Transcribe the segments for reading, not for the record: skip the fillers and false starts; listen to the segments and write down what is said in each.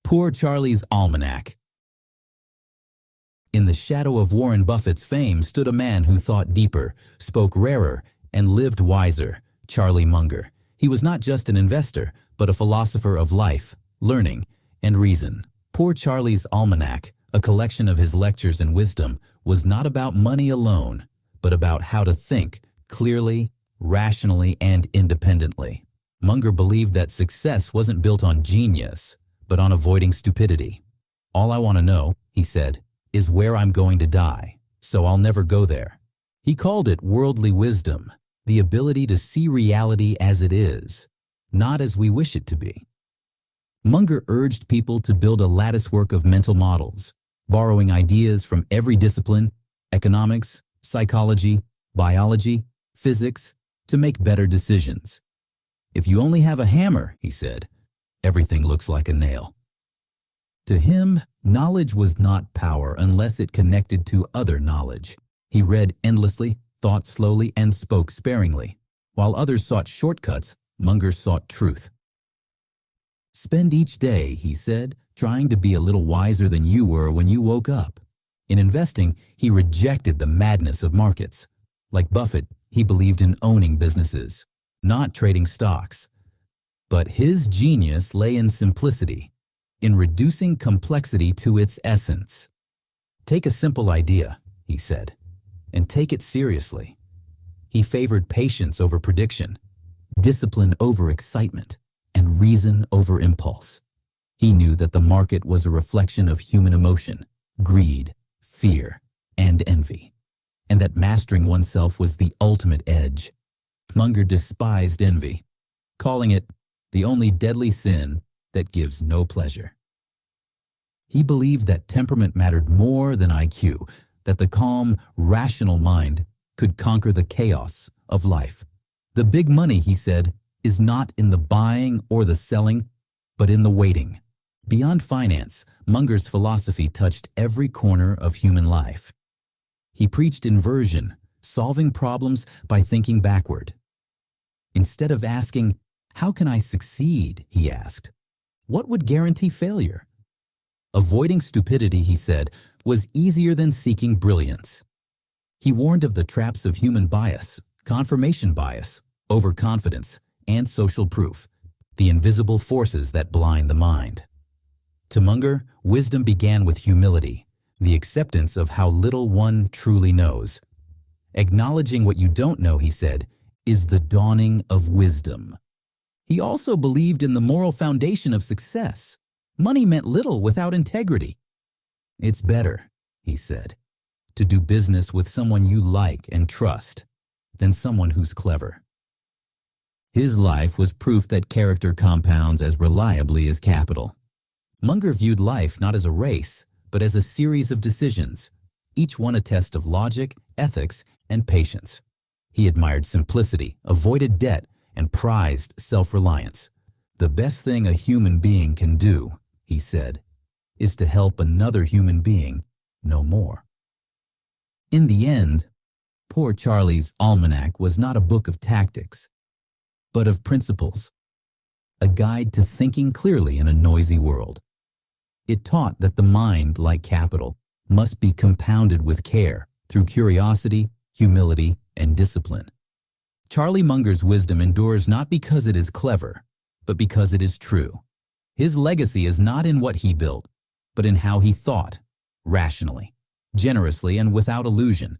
Poor Charlie's Almanack. In the shadow of Warren Buffett's fame stood a man who thought deeper, spoke rarer, and lived wiser, Charlie Munger. He was not just an investor, but a philosopher of life, learning, and reason. Poor Charlie's Almanack, a collection of his lectures and wisdom, was not about money alone, but about how to think clearly, rationally, and independently. Munger believed that success wasn't built on genius, but on avoiding stupidity. "All I want to know," he said, "is where I'm going to die, so I'll never go there." He called it worldly wisdom, the ability to see reality as it is, not as we wish it to be. Munger urged people to build a latticework of mental models, borrowing ideas from every discipline, economics, psychology, biology, physics, to make better decisions. "If you only have a hammer," he said, "everything looks like a nail." To him, knowledge was not power unless it connected to other knowledge. He read endlessly, thought slowly, and spoke sparingly. While others sought shortcuts, Munger sought truth. "Spend each day," he said, "trying to be a little wiser than you were when you woke up." In investing, he rejected the madness of markets. Like Buffett, he believed in owning businesses, not trading stocks. But his genius lay in simplicity, in reducing complexity to its essence. "Take a simple idea," he said, "and take it seriously." He favored patience over prediction, discipline over excitement, and reason over impulse. He knew that the market was a reflection of human emotion, greed, fear, and envy, and that mastering oneself was the ultimate edge. Munger despised envy, calling it the only deadly sin that gives no pleasure. He believed that temperament mattered more than IQ, that the calm, rational mind could conquer the chaos of life. "The big money," he said, "is not in the buying or the selling, but in the waiting." Beyond finance, Munger's philosophy touched every corner of human life. He preached inversion, solving problems by thinking backward. Instead of asking, "How can I succeed?" he asked, "What would guarantee failure?" Avoiding stupidity, he said, was easier than seeking brilliance. He warned of the traps of human bias, confirmation bias, overconfidence, and social proof, the invisible forces that blind the mind. To Munger, wisdom began with humility, the acceptance of how little one truly knows. Acknowledging what you don't know, he said, is the dawning of wisdom. He also believed in the moral foundation of success. Money meant little without integrity. "It's better," he said, "to do business with someone you like and trust than someone who's clever." His life was proof that character compounds as reliably as capital. Munger viewed life not as a race, but as a series of decisions, each one a test of logic, ethics, and patience. He admired simplicity, avoided debt, and prized self-reliance. "The best thing a human being can do," he said, "is to help another human being no more." In the end, Poor Charlie's Almanack was not a book of tactics, but of principles, a guide to thinking clearly in a noisy world. It taught that the mind, like capital, must be compounded with care through curiosity, humility, and discipline. Charlie Munger's wisdom endures not because it is clever, but because it is true. His legacy is not in what he built, but in how he thought, rationally, generously, and without illusion.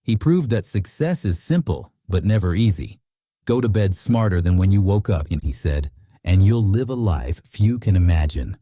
He proved that success is simple, but never easy. "Go to bed smarter than when you woke up," he said, "and you'll live a life few can imagine."